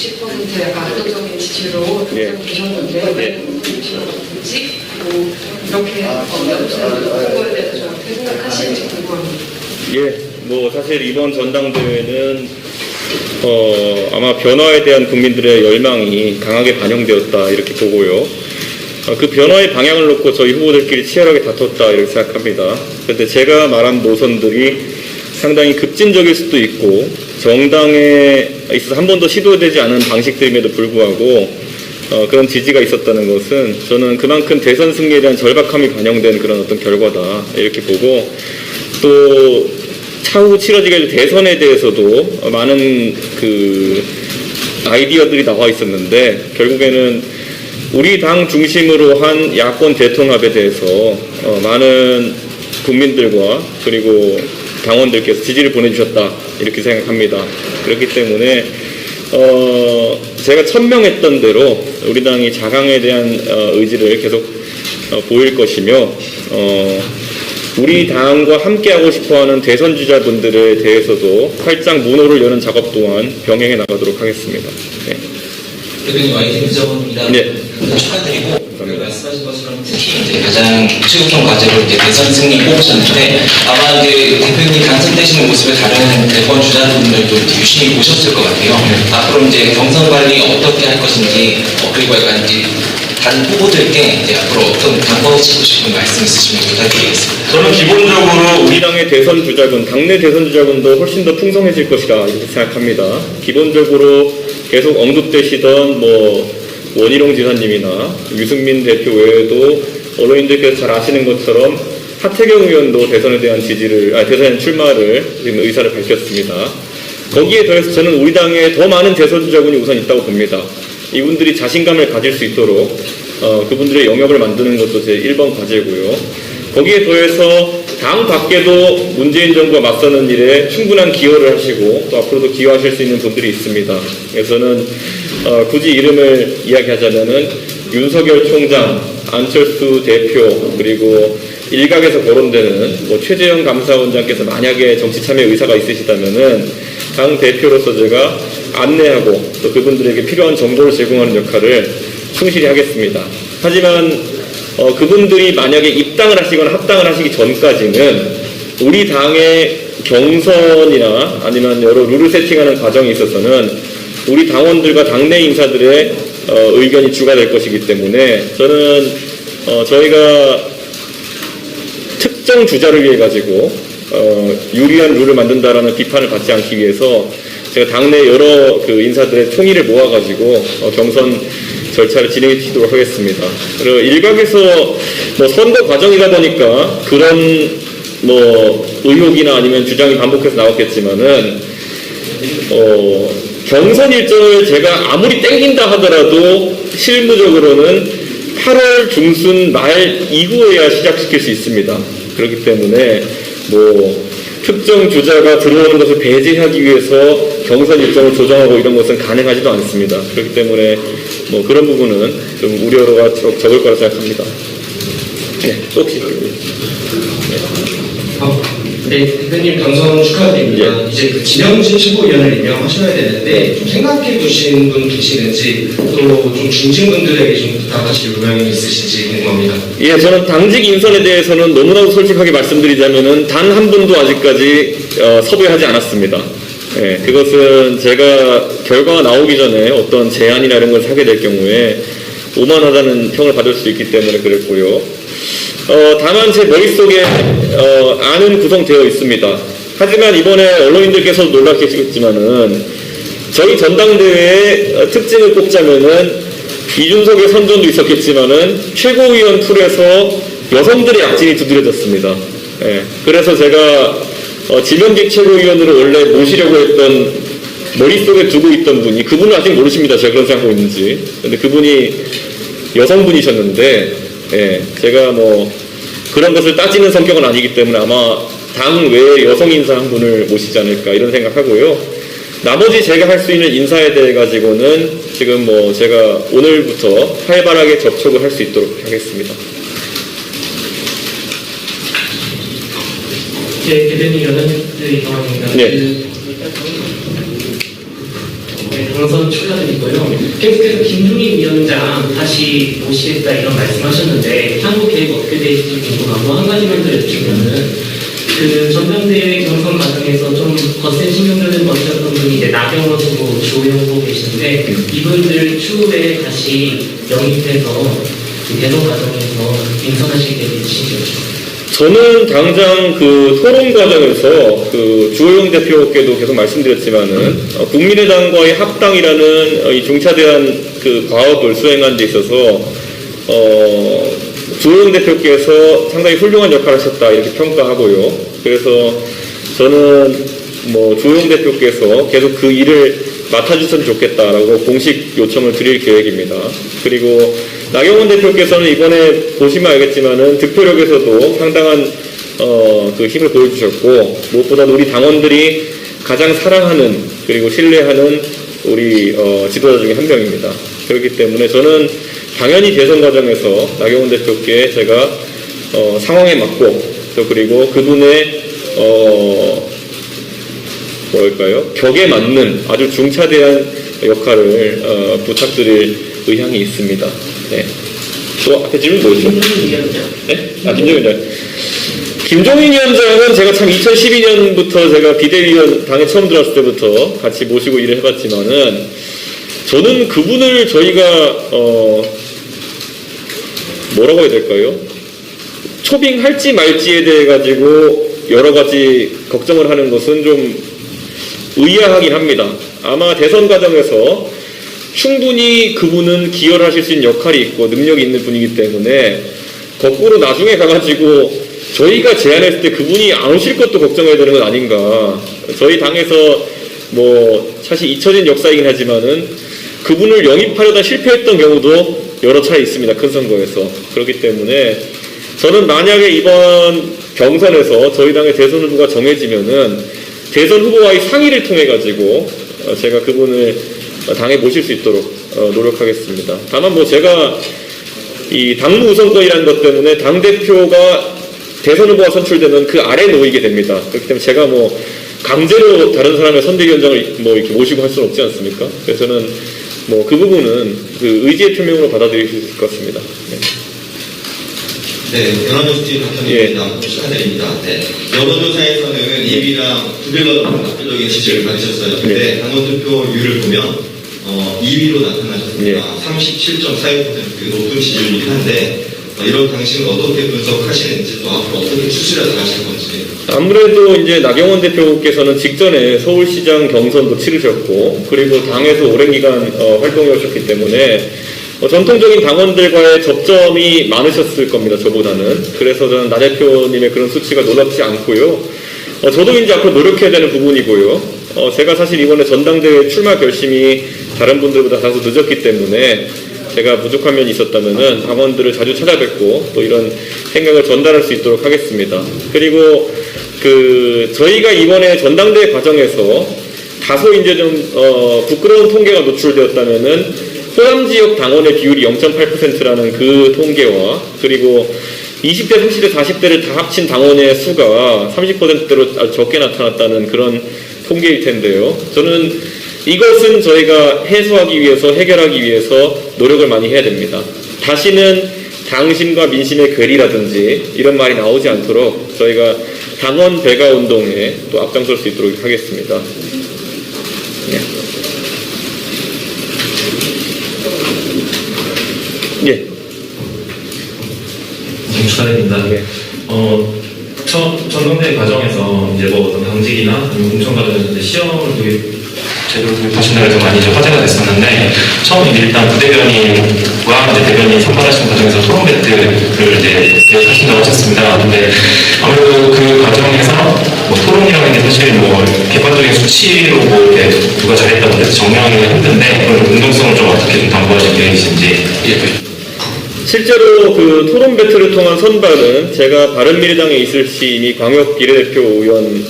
60%의 압도적인 지지로 당선되셨는데 왜 굳이 이렇게 후보에 대해서 좀 어떻게 생각하시는지 궁금합니다. 예, 뭐 사실 이번 전당대회는 아마 변화에 대한 국민들의 열망이 강하게 반영되었다 이렇게 보고요. 그 변화의 방향을 놓고 저희 후보들끼리 치열하게 다퉜다 이렇게 생각합니다. 그런데 제가 말한 노선들이 상당히 급진적일 수도 있고 정당에 있어서 한 번도 시도되지 않은 방식들임에도 불구하고 그런 지지가 있었다는 것은 저는 그만큼 대선 승리에 대한 절박함이 반영된 그런 어떤 결과다 이렇게 보고, 또 차후 치러지게 될 대선에 대해서도 많은 그 아이디어들이 나와 있었는데 결국에는 우리 당 중심으로 한 야권 대통합에 대해서 많은 국민들과 그리고 당원들께서 지지를 보내주셨다 이렇게 생각합니다. 그렇기 때문에 제가 천명했던 대로 우리 당이 자강에 대한 의지를 계속 보일 것이며 우리 당과 함께하고 싶어하는 대선 주자분들에 대해서도 활짝 문호를 여는 작업 또한 병행해 나가도록 하겠습니다. 네. 대표님 YTN 기자분입니다. 네. 축하드리고 말씀하신 것처럼 특히 이제 가장 최우선 과제로 이제 대선 승리 뽑으셨는데 아마 이제 대표님 당선되시는 모습을 다른 대권 주자분들도 유심히 보셨을 것 같아요. 앞으로 이제 경선 관리 어떻게 할 것인지 그리고 약간 이제 다른 후보들께 이제 앞으로 어떤 당부하시고 싶은 말씀 있으시면 부탁드리겠습니다. 저는 기본적으로 우리 당의 대선 주자군, 당내 대선 주자군도 훨씬 더 풍성해질 것이라 이렇게 생각합니다. 기본적으로 계속 언급되시던 원희룡 지사님이나 유승민 대표 외에도 언론인들께서 잘 아시는 것처럼 하태경 의원도 대선에 대한 대선에 출마를 지금 의사를 밝혔습니다. 거기에 더해서 저는 우리 당에 더 많은 대선 주자군이 우선 있다고 봅니다. 이분들이 자신감을 가질 수 있도록 그분들의 영역을 만드는 것도 제 1번 과제고요. 거기에 더해서 당 밖에도 문재인 정부가 맞서는 일에 충분한 기여를 하시고 또 앞으로도 기여하실 수 있는 분들이 있습니다. 그래서는 굳이 이름을 이야기하자면은 윤석열 총장, 안철수 대표, 그리고 일각에서 거론되는 최재형 감사원장께서 만약에 정치 참여 의사가 있으시다면은 당 대표로서 제가 안내하고 또 그분들에게 필요한 정보를 제공하는 역할을 충실히 하겠습니다. 하지만 그분들이 만약에 입당을 하시거나 합당을 하시기 전까지는 우리 당의 경선이나 아니면 여러 룰을 세팅하는 과정에 있어서는 우리 당원들과 당내 인사들의 의견이 주가 될 것이기 때문에 저는 저희가 특정 주자를 위해 가지고 유리한 룰을 만든다라는 비판을 받지 않기 위해서 제가 당내 여러 그 인사들의 총의를 모아가지고 경선 절차를 진행해 주도록 하겠습니다. 그리고 일각에서 선거 과정이다 보니까 그런 의혹이나 아니면 주장이 반복해서 나왔겠지만은 경선 일정을 제가 아무리 땡긴다 하더라도 실무적으로는 8월 중순 말 이후에야 시작시킬 수 있습니다. 그렇기 때문에 특정 주자가 들어오는 것을 배제하기 위해서 경선 일정을 조정하고 이런 것은 가능하지도 않습니다. 그렇기 때문에 그런 부분은 좀 우려가 적을 거라 생각합니다. 네, 또 혹시 네, 대표님 당선 축하드립니다. 이제 그 진영진 최고위원을 임명하셔야 되는데 좀 생각해 두신 분 계시는지 또 좀 중진분들에게 좀 부탁하실 의향이 있으신지 궁금합니다. 예, 저는 당직 인선에 대해서는 너무나도 솔직하게 말씀드리자면은 단 한 분도 아직까지 섭외하지 않았습니다. 예, 그것은 제가 결과가 나오기 전에 어떤 제안이나 이런 걸 하게 될 경우에 오만하다는 평을 받을 수 있기 때문에 그랬고요. 다만 제 머릿속에 안은 구성되어 있습니다. 하지만 이번에 언론인들께서도 놀라시겠지만은 저희 전당대회의 특징을 꼽자면은 이준석의 선전도 있었겠지만은 최고위원 풀에서 여성들의 약진이 두드려졌습니다. 예, 그래서 제가 지명직 최고위원으로 원래 모시려고 했던 머릿속에 두고 있던 분이, 그분은 아직 모르십니다. 제가 그런 생각하고 있는지. 근데 그분이 여성분이셨는데, 예, 제가 그런 것을 따지는 성격은 아니기 때문에 아마 당 외에 여성 인사 한 분을 모시지 않을까 이런 생각하고요. 나머지 제가 할 수 있는 인사에 대해 가지고는 지금 제가 오늘부터 활발하게 접촉을 할 수 있도록 하겠습니다. 네, 대표님 여전히 상황입니다. 네. 네, 당선 축하드리고요. 계속해서 김종인 위원장 다시 모시겠다 이런 말씀하셨는데 향후 계획 어떻게 되실지 궁금하고 한 가지만 더 여쭈면은 그 전당대회 경선 과정에서 좀 거센 신경전을 벌였던 분이 이제 나경원 후보, 주호영 후보 계신데 이분들 추후에 다시 영입해서 그 대선 과정에서 인선하시게 되시죠? 저는 당장 그 토론 과정에서 그 주호영 대표께도 계속 말씀드렸지만은 국민의당과의 합당이라는 이 중차대한 그 과업을 수행한 데 있어서 주호영 대표께서 상당히 훌륭한 역할을 하셨다 이렇게 평가하고요. 그래서 저는 뭐 주호영 대표께서 계속 그 일을 맡아주셨으면 좋겠다라고 공식 요청을 드릴 계획입니다. 그리고 나경원 대표께서는 이번에 보시면 알겠지만은 득표력에서도 상당한 그 힘을 보여주셨고 무엇보다 우리 당원들이 가장 사랑하는 그리고 신뢰하는 우리 지도자 중에 한 명입니다. 그렇기 때문에 저는 당연히 대선 과정에서 나경원 대표께 제가 상황에 맞고 또 그리고 그분의 뭐랄까요 격에 맞는 아주 중차대한 역할을 부탁드릴 의향이 있습니다. 네. 또 앞에 질문 뭐였죠? 김종인 위원장. 네? 김종인 위원장. 김종인 위원장은 제가 참 2012년부터 제가 비대위원 당에 처음 들어왔을 때부터 같이 모시고 일을 해봤지만은 저는 그분을 저희가 뭐라고 해야 될까요? 초빙할지 말지에 대해 가지고 여러 가지 걱정을 하는 것은 좀 의아하긴 합니다. 아마 대선 과정에서 충분히 그분은 기여를 하실 수 있는 역할이 있고 능력이 있는 분이기 때문에 거꾸로 나중에 가가지고 저희가 제안했을 때 그분이 안 오실 것도 걱정해야 되는 건 아닌가. 저희 당에서 뭐 사실 잊혀진 역사이긴 하지만은 그분을 영입하려다 실패했던 경우도 여러 차례 있습니다. 큰 선거에서. 그렇기 때문에 저는 만약에 이번 경선에서 저희 당의 대선 후보가 정해지면은 대선 후보와의 상의를 통해 가지고 제가 그분을 당에 모실 수 있도록 노력하겠습니다. 다만 뭐 제가 이 당무 우선권이라는 것 때문에 당대표가 대선 후보가 선출되면 그 아래 놓이게 됩니다. 그렇기 때문에 제가 뭐 강제로 다른 사람의 선대위원장을 뭐 이렇게 모시고 할 수는 없지 않습니까? 그래서 저는 뭐 그 부분은 그 의지의 표명으로 받아들일 수 있을 것 같습니다. 네. 네, 연합뉴스TV 박현입니다. 축하드립니다. 네, 여론조사에서는 2위랑 2배가 넘는 압도적인 지지를 받으셨어요. 근데 당원 투표율을 보면 2위로 나타나셨습니다. 37.42% 높은 지지율이긴 한데 이런 당신은 어떻게 분석하시는지 또 앞으로 어떻게 추진해 나가실 건지. 아무래도 이제 나경원 대표께서는 직전에 서울시장 경선도 치르셨고 그리고 당에서 오랜 기간 활동해 오셨기 때문에 전통적인 당원들과의 접점이 많으셨을 겁니다. 저보다는. 그래서 저는 나 대표님의 그런 수치가 놀랍지 않고요. 저도 이제 앞으로 노력해야 되는 부분이고요. 제가 사실 이번에 전당대회 출마 결심이 다른 분들보다 다소 늦었기 때문에 제가 부족한 면이 있었다면은 당원들을 자주 찾아뵙고 또 이런 생각을 전달할 수 있도록 하겠습니다. 그리고 저희가 이번에 전당대회 과정에서 다소 이제 좀 부끄러운 통계가 노출되었다면은 호남 지역 당원의 비율이 0.8%라는 그 통계와 그리고 20대, 30대, 40대를 다 합친 당원의 수가 30%대로 아주 적게 나타났다는 그런 통계일 텐데요. 저는 이것은 저희가 해소하기 위해서 해결하기 위해서 노력을 많이 해야 됩니다. 다시는 당심과 민심의 괴리라든지 이런 말이 나오지 않도록 저희가 당원 배가 운동에 또 앞장설 수 있도록 하겠습니다. 네. 예. 축하드립니다. 네. 전당대회 과정에서 이제 뭐 어떤 당직이나 아니면 공천 과정에서 이제 시험을 제대로 도입하신다고 해서 많이 이제 화제가 됐었는데 처음 일단 부대변인과 이제 대변인 선발하시는 과정에서 토론 배틀을 이제 계획하신다고 하셨습니다. 근데 아무래도 그 과정에서 뭐 토론이라는 게 사실 뭐 객관적인 수치로 뭐 이렇게 누가 잘했다고 해서 정리하기가 힘든데 그런 운동성을 좀 어떻게 좀 담보하실 계획이신지. 실제로 그 토론 배틀을 통한 선발은 제가 바른미래당에 있을 시 이미 광역 비례대표 의원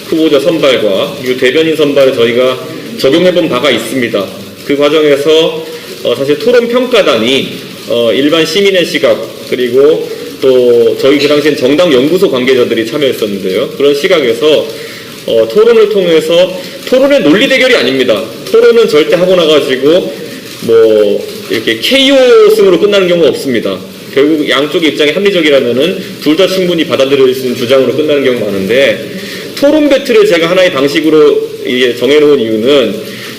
후보자 선발과 그리고 대변인 선발을 저희가 적용해본 바가 있습니다. 그 과정에서 사실 토론 평가단이 일반 시민의 시각 그리고 또 저희 그 당시엔 정당 연구소 관계자들이 참여했었는데요. 그런 시각에서 토론을 통해서 토론의 논리 대결이 아닙니다. 토론은 절대 하고 나가지고 뭐 이렇게 KO 승으로 끝나는 경우가 없습니다. 결국 양쪽의 입장이 합리적이라면은 둘 다 충분히 받아들일 수 있는 주장으로 끝나는 경우가 많은데, 토론 배틀을 제가 하나의 방식으로 이게 정해놓은 이유는,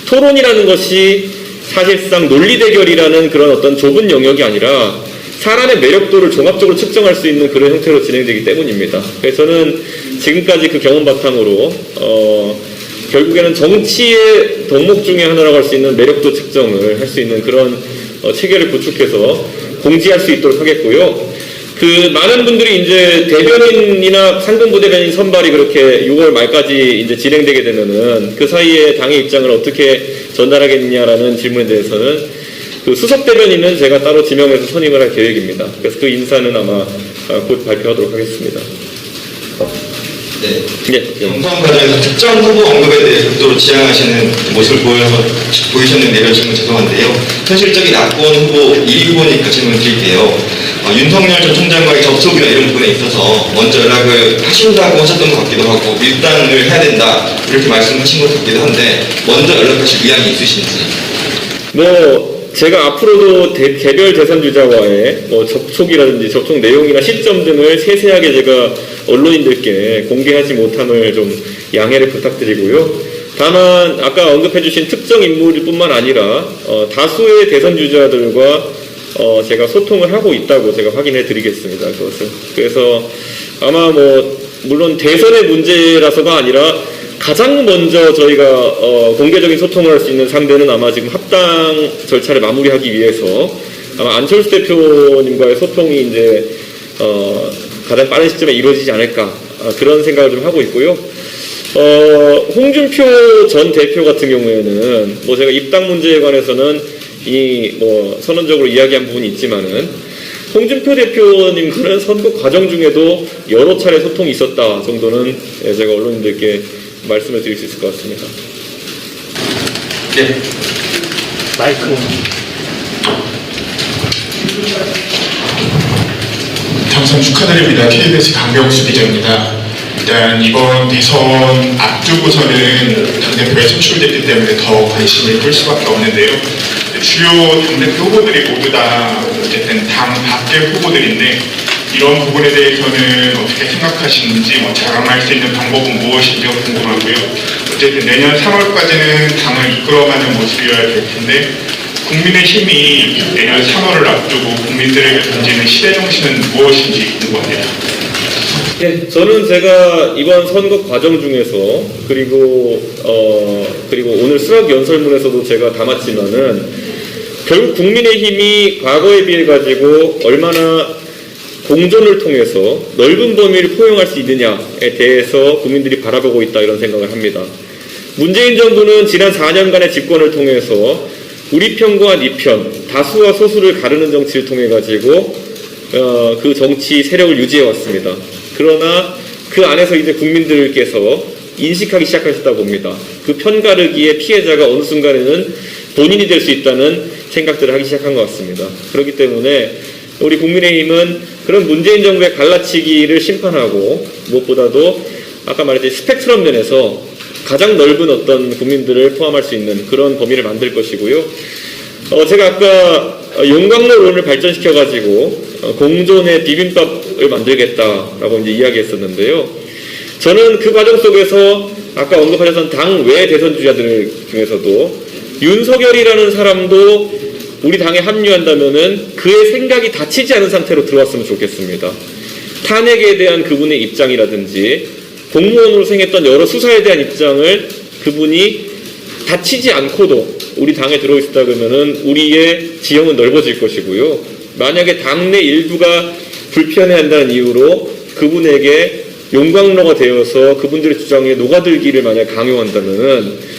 토론이라는 것이 사실상 논리 대결이라는 그런 어떤 좁은 영역이 아니라 사람의 매력도를 종합적으로 측정할 수 있는 그런 형태로 진행되기 때문입니다. 그래서 저는 지금까지 그 경험 바탕으로 결국에는 정치의 덕목 중에 하나라고 할 수 있는 매력도 측정을 할 수 있는 그런 체계를 구축해서 공지할 수 있도록 하겠고요. 그 많은 분들이 이제 대변인이나 상근부대변인 선발이 그렇게 6월 말까지 이제 진행되게 되면은 그 사이에 당의 입장을 어떻게 전달하겠느냐라는 질문에 대해서는 그 수석 대변인은 제가 따로 지명해서 선임을 할 계획입니다. 그래서 그 인사는 아마 곧 발표하도록 하겠습니다. 네. 경선 과정에서 특정 후보 언급에 대해 극도로 지향하시는 모습을 보이셨는데요. 질문 죄송한데요. 현실적인 낙권 후보 1위 후보니까 질문 드릴게요. 윤석열 전 총장과의 접촉이나 이런 부분에 있어서 먼저 연락을 하신다고 하셨던 것 같기도 하고, 밀당을 해야 된다 이렇게 말씀하신 것 같기도 한데, 먼저 연락하실 의향이 있으신지. 제가 앞으로도 개별 대선 주자와의 접촉이라든지 접촉 내용이나 시점 등을 세세하게 제가 언론인들께 공개하지 못함을 좀 양해를 부탁드리고요. 다만 아까 언급해주신 특정 인물뿐만 아니라 다수의 대선 주자들과 제가 소통을 하고 있다고 제가 확인해 드리겠습니다. 그것은. 그래서 아마 물론 대선의 문제라서가 아니라 가장 먼저 저희가 공개적인 소통을 할 수 있는 상대는 아마 지금 합당 절차를 마무리하기 위해서 아마 안철수 대표님과의 소통이 이제 가장 빠른 시점에 이루어지지 않을까, 그런 생각을 좀 하고 있고요. 홍준표 전 대표 같은 경우에는 제가 입당 문제에 관해서는 선언적으로 이야기한 부분이 있지만은, 홍준표 대표님과는 선거 과정 중에도 여러 차례 소통이 있었다 정도는 제가 언론인들께 말씀을 드릴 수 있을 것 같습니다. 네. 마이크. 당선 축하드립니다. KBS 강병수 기자입니다. 일단 이번 대선 앞두고서는 당대표에 선출됐기 때문에 더 관심을 끌 수밖에 없는데요. 주요 당대표 후보들이 모두 다 어쨌든 당 밖의 후보들인데, 이런 부분에 대해서는 어떻게 생각하시는지, 자랑할 수 있는 방법은 무엇인지 궁금하고요. 어쨌든 내년 3월까지는 당을 이끌어가는 모습이어야 될 텐데, 국민의힘이 내년 3월을 앞두고 국민들에게 던지는 시대정신은 무엇인지 궁금합니다. 네, 저는 제가 이번 선거 과정 중에서 그리고 오늘 수락 연설문에서도 제가 담았지만은, 결국 국민의힘이 과거에 비해 가지고 얼마나 공존을 통해서 넓은 범위를 포용할 수 있느냐에 대해서 국민들이 바라보고 있다, 이런 생각을 합니다. 문재인 정부는 지난 4년간의 집권을 통해서 우리 편과 네 편, 다수와 소수를 가르는 정치를 통해 가지고 그 정치 세력을 유지해 왔습니다. 그러나 그 안에서 이제 국민들께서 인식하기 시작하셨다고 봅니다. 그 편가르기의 피해자가 어느 순간에는 본인이 될 수 있다는 생각들을 하기 시작한 것 같습니다. 그렇기 때문에 우리 국민의힘은 그런 문재인 정부의 갈라치기를 심판하고, 무엇보다도 아까 말했듯이 스펙트럼 면에서 가장 넓은 어떤 국민들을 포함할 수 있는 그런 범위를 만들 것이고요. 제가 아까 용광로론을 발전시켜가지고 공존의 비빔밥을 만들겠다라고 이제 이야기했었는데요. 저는 그 과정 속에서 아까 언급하셨던 당 외 대선 주자들 중에서도 윤석열이라는 사람도 우리 당에 합류한다면은 그의 생각이 닫히지 않은 상태로 들어왔으면 좋겠습니다. 탄핵에 대한 그분의 입장이라든지 공무원으로 생겼던 여러 수사에 대한 입장을 그분이 닫히지 않고도 우리 당에 들어있다 그러면은 우리의 지형은 넓어질 것이고요. 만약에 당내 일부가 불편해한다는 이유로 그분에게 용광로가 되어서 그분들의 주장에 녹아들기를 만약 강요한다면은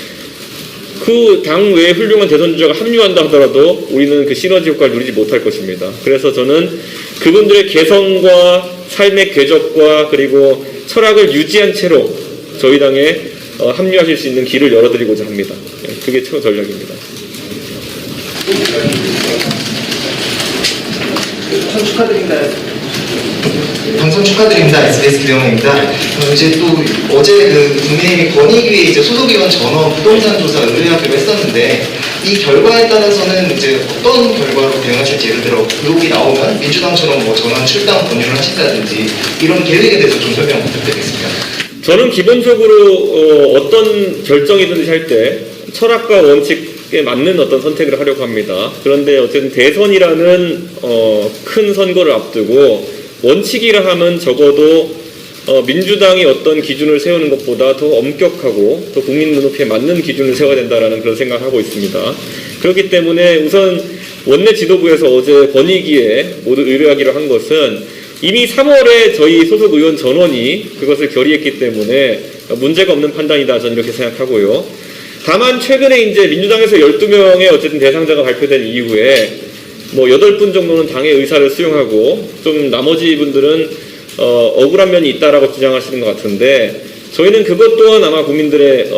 그 당 외에 훌륭한 대선 주자가 합류한다 하더라도 우리는 그 시너지 효과를 누리지 못할 것입니다. 그래서 저는 그분들의 개성과 삶의 궤적과 그리고 철학을 유지한 채로 저희 당에 합류하실 수 있는 길을 열어드리고자 합니다. 그게 최고 전략입니다. 참 축하드립니다. 당선 축하드립니다. SBS 김영호입니다. 이제 또 어제 그 국민의힘이 권익위에 이제 소속의원 전원 부동산 조사 의뢰하기로 했었는데 이 결과에 따라서는 이제 어떤 결과로 대응하실지, 예를 들어 의혹이 나오면 민주당처럼 뭐 전원 출당 권유를 하신다든지 이런 계획에 대해서 좀 설명 부탁드리겠습니다. 저는 기본적으로 어떤 결정이든지 할 때 철학과 원칙에 맞는 어떤 선택을 하려고 합니다. 그런데 어쨌든 대선이라는 큰 선거를 앞두고 원칙이라 하면 적어도 민주당이 어떤 기준을 세우는 것보다 더 엄격하고 더 국민 눈높이에 맞는 기준을 세워야 된다는 그런 생각을 하고 있습니다. 그렇기 때문에 우선 원내 지도부에서 어제 권익위에 모두 의뢰하기로 한 것은 이미 3월에 저희 소속 의원 전원이 그것을 결의했기 때문에 문제가 없는 판단이다, 저는 이렇게 생각하고요. 다만 최근에 이제 민주당에서 12명의 어쨌든 대상자가 발표된 이후에 뭐 8분 정도는 당의 의사를 수용하고 좀 나머지 분들은 억울한 면이 있다라고 주장하시는 것 같은데 저희는 그것 또한 아마 국민들의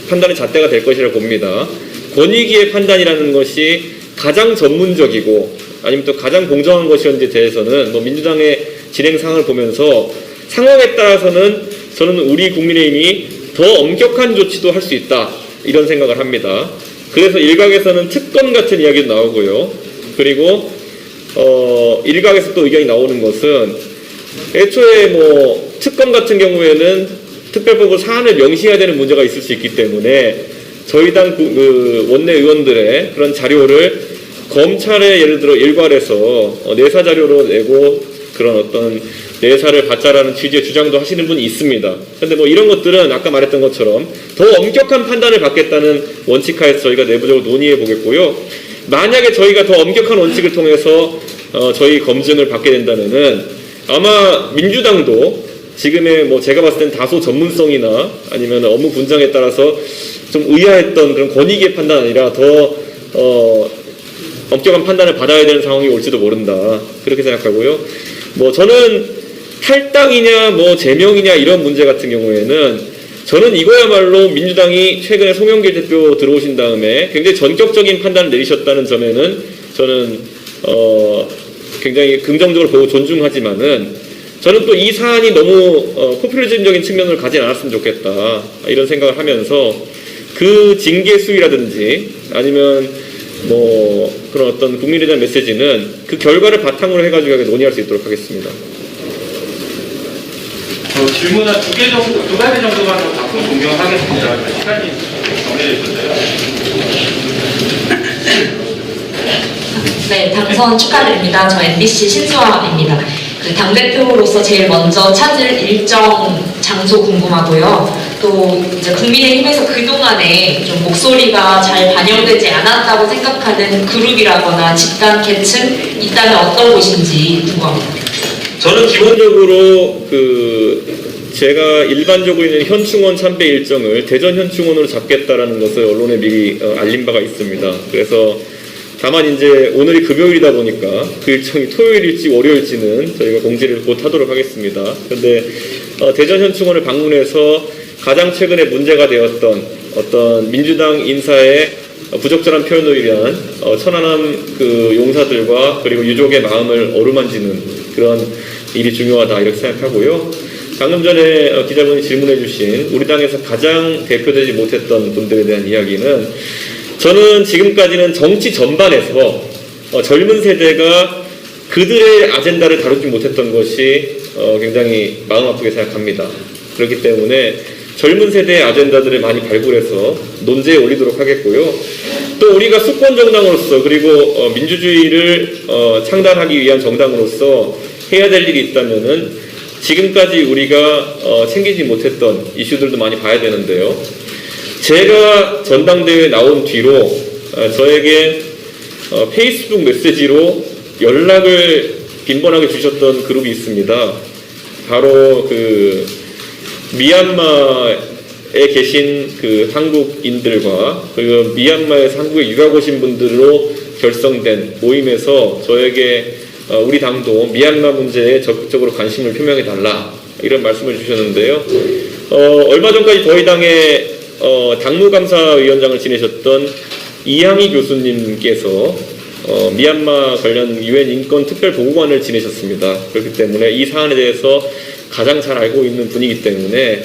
판단의 잣대가 될 것이라고 봅니다. 권익위의 판단이라는 것이 가장 전문적이고 아니면 또 가장 공정한 것이었는지에 대해서는 뭐 민주당의 진행 상황을 보면서 상황에 따라서는 저는 우리 국민의힘이 더 엄격한 조치도 할 수 있다, 이런 생각을 합니다. 그래서 일각에서는 특검 같은 이야기도 나오고요. 그리고 일각에서 또 의견이 나오는 것은 애초에 뭐 특검 같은 경우에는 특별법으로 사안을 명시해야 되는 문제가 있을 수 있기 때문에 저희 당 원내 의원들의 그런 자료를 검찰에 예를 들어 일괄해서 내사 자료로 내고 그런 어떤 내사를 받자라는 취지의 주장도 하시는 분이 있습니다. 그런데 뭐 이런 것들은 아까 말했던 것처럼 더 엄격한 판단을 받겠다는 원칙하에서 저희가 내부적으로 논의해 보겠고요. 만약에 저희가 더 엄격한 원칙을 통해서 저희 검증을 받게 된다면은 아마 민주당도 지금의 뭐 제가 봤을 땐 다소 전문성이나 아니면 업무 분장에 따라서 좀 의아했던 그런 권익위의 판단 아니라 더 엄격한 판단을 받아야 되는 상황이 올지도 모른다, 그렇게 생각하고요. 뭐 저는 탈당이냐 뭐 제명이냐 이런 문제 같은 경우에는 저는 이거야말로 민주당이 최근에 송영길 대표 들어오신 다음에 굉장히 전격적인 판단을 내리셨다는 점에는 저는 굉장히 긍정적으로 보고 존중하지만은 저는 또 이 사안이 너무 포퓰리즘적인 측면을 가진 않았으면 좋겠다, 이런 생각을 하면서 그 징계 수위라든지 아니면 뭐 그런 어떤 국민에 대한 메시지는 그 결과를 바탕으로 해가지고 논의할 수 있도록 하겠습니다. 질문은 두 가지 정도만 더 답변 공개하겠습니다. 시간이 정해졌어요. 네, 당선 축하드립니다. 저 MBC 신수아입니다. 그 당대표로서 제일 먼저 찾을 일정 장소 궁금하고요. 또 이제 국민의힘에서 그동안에 좀 목소리가 잘 반영되지 않았다고 생각하는 그룹이라거나 집단 계층 있다면 어떤 곳인지 궁금합니다. 저는 기본적으로 제가 일반적으로 있는 현충원 참배 일정을 대전 현충원으로 잡겠다라는 것을 언론에 미리 알린 바가 있습니다. 그래서 다만 이제 오늘이 금요일이다 보니까 그 일정이 토요일일지 월요일지는 저희가 공지를 곧 하도록 하겠습니다. 그런데 대전 현충원을 방문해서 가장 최근에 문제가 되었던 어떤 민주당 인사의 부적절한 표현으로 인한 천안함 용사들과 그리고 유족의 마음을 어루만지는 그런 일이 중요하다, 이렇게 생각하고요. 방금 전에 기자분이 질문해 주신 우리 당에서 가장 대표되지 못했던 분들에 대한 이야기는 저는 지금까지는 정치 전반에서 젊은 세대가 그들의 아젠다를 다루지 못했던 것이 굉장히 마음 아프게 생각합니다. 그렇기 때문에 젊은 세대의 아젠다들을 많이 발굴해서 논제에 올리도록 하겠고요. 또 우리가 수권 정당으로서 그리고 민주주의를 창단하기 위한 정당으로서 해야 될 일이 있다면은 지금까지 우리가 챙기지 못했던 이슈들도 많이 봐야 되는데요. 제가 전당대회에 나온 뒤로 저에게 페이스북 메시지로 연락을 빈번하게 주셨던 그룹이 있습니다. 바로 미얀마에 계신 한국인들과 그리고 미얀마에서 한국에 유학 오신 분들로 결성된 모임에서 저에게 우리 당도 미얀마 문제에 적극적으로 관심을 표명해달라, 이런 말씀을 주셨는데요. 얼마 전까지 저희 당의 당무감사위원장을 지내셨던 이항희 교수님께서 미얀마 관련 유엔 인권 특별 보고관을 지내셨습니다. 그렇기 때문에 이 사안에 대해서 가장 잘 알고 있는 분이기 때문에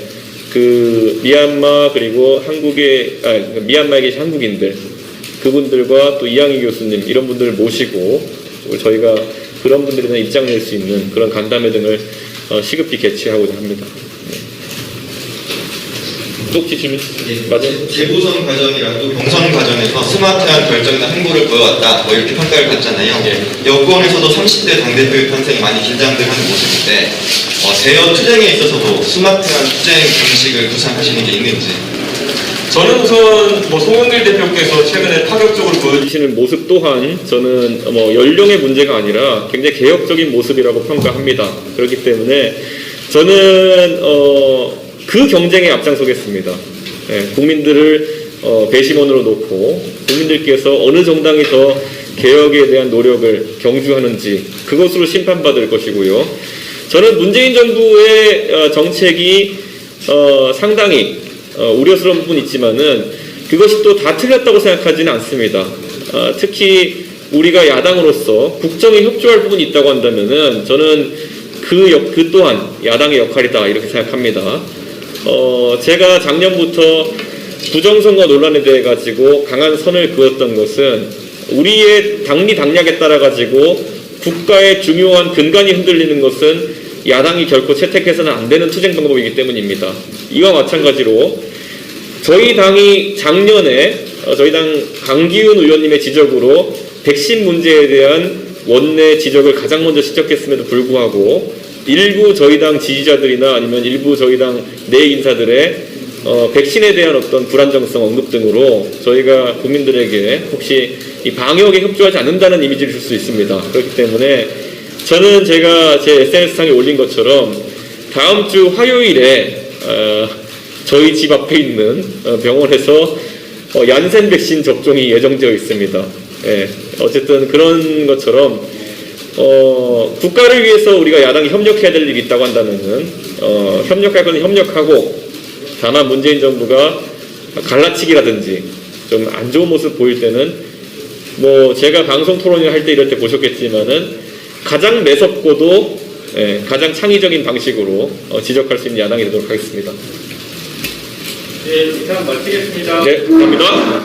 그 미얀마 그리고 미얀마에 계신 한국인들 그분들과 또 이양희 교수님 이런 분들을 모시고 저희가 그런 분들에 대한 입장 낼 수 있는 그런 간담회 등을 시급히 개최하고자 합니다. 또 혹시 질문? 맞아요. 재보선 과정이랑 또 경선 과정에서 스마트한 결정이나 행보를 보여왔다 뭐 이렇게 평가를 받잖아요. 여권에서도 30대 당대표의 편성이 많이 긴장들 하는 모습인데 대여 투쟁에 있어서도 스마트한 투쟁 방식을 구상하시는 게 있는지. 저는 우선 송영길 대표께서 최근에 파격적으로 보여주시는 모습 또한 저는 연령의 문제가 아니라 굉장히 개혁적인 모습이라고 평가합니다. 그렇기 때문에 저는 그 경쟁에 앞장서겠습니다. 국민들을 배심원으로 놓고 국민들께서 어느 정당이 더 개혁에 대한 노력을 경주하는지 그것으로 심판받을 것이고요. 저는 문재인 정부의 정책이 상당히 우려스러운 부분이 있지만은 그것이 또 다 틀렸다고 생각하지는 않습니다. 특히 우리가 야당으로서 국정에 협조할 부분이 있다고 한다면은 저는 그 또한 야당의 역할이다 이렇게 생각합니다. 제가 작년부터 부정선거 논란에 대해 가지고 강한 선을 그었던 것은 우리의 당리 당략에 따라 가지고 국가의 중요한 근간이 흔들리는 것은 야당이 결코 채택해서는 안 되는 투쟁 방법이기 때문입니다. 이와 마찬가지로 저희 당이 작년에 저희 당 강기훈 의원님의 지적으로 백신 문제에 대한 원내 지적을 가장 먼저 시작했음에도 불구하고 일부 저희 당 지지자들이나 아니면 일부 저희 당 내 인사들의 백신에 대한 어떤 불안정성 언급 등으로 저희가 국민들에게 혹시 이 방역에 협조하지 않는다는 이미지를 줄 수 있습니다. 그렇기 때문에 저는 제가 제 SNS상에 올린 것처럼 다음 주 화요일에 저희 집 앞에 있는 병원에서 얀센 백신 접종이 예정되어 있습니다. 어쨌든 그런 것처럼 국가를 위해서 우리가 야당이 협력해야 될 일이 있다고 한다면은 협력할 건 협력하고 다만 문재인 정부가 갈라치기라든지 좀 안 좋은 모습 보일 때는 제가 방송 토론을 할 때 이럴 때 보셨겠지만은 가장 매섭고도 가장 창의적인 방식으로 지적할 수 있는 야당이 되도록 하겠습니다. 네, 이상 마치겠습니다. 네, 감사합니다.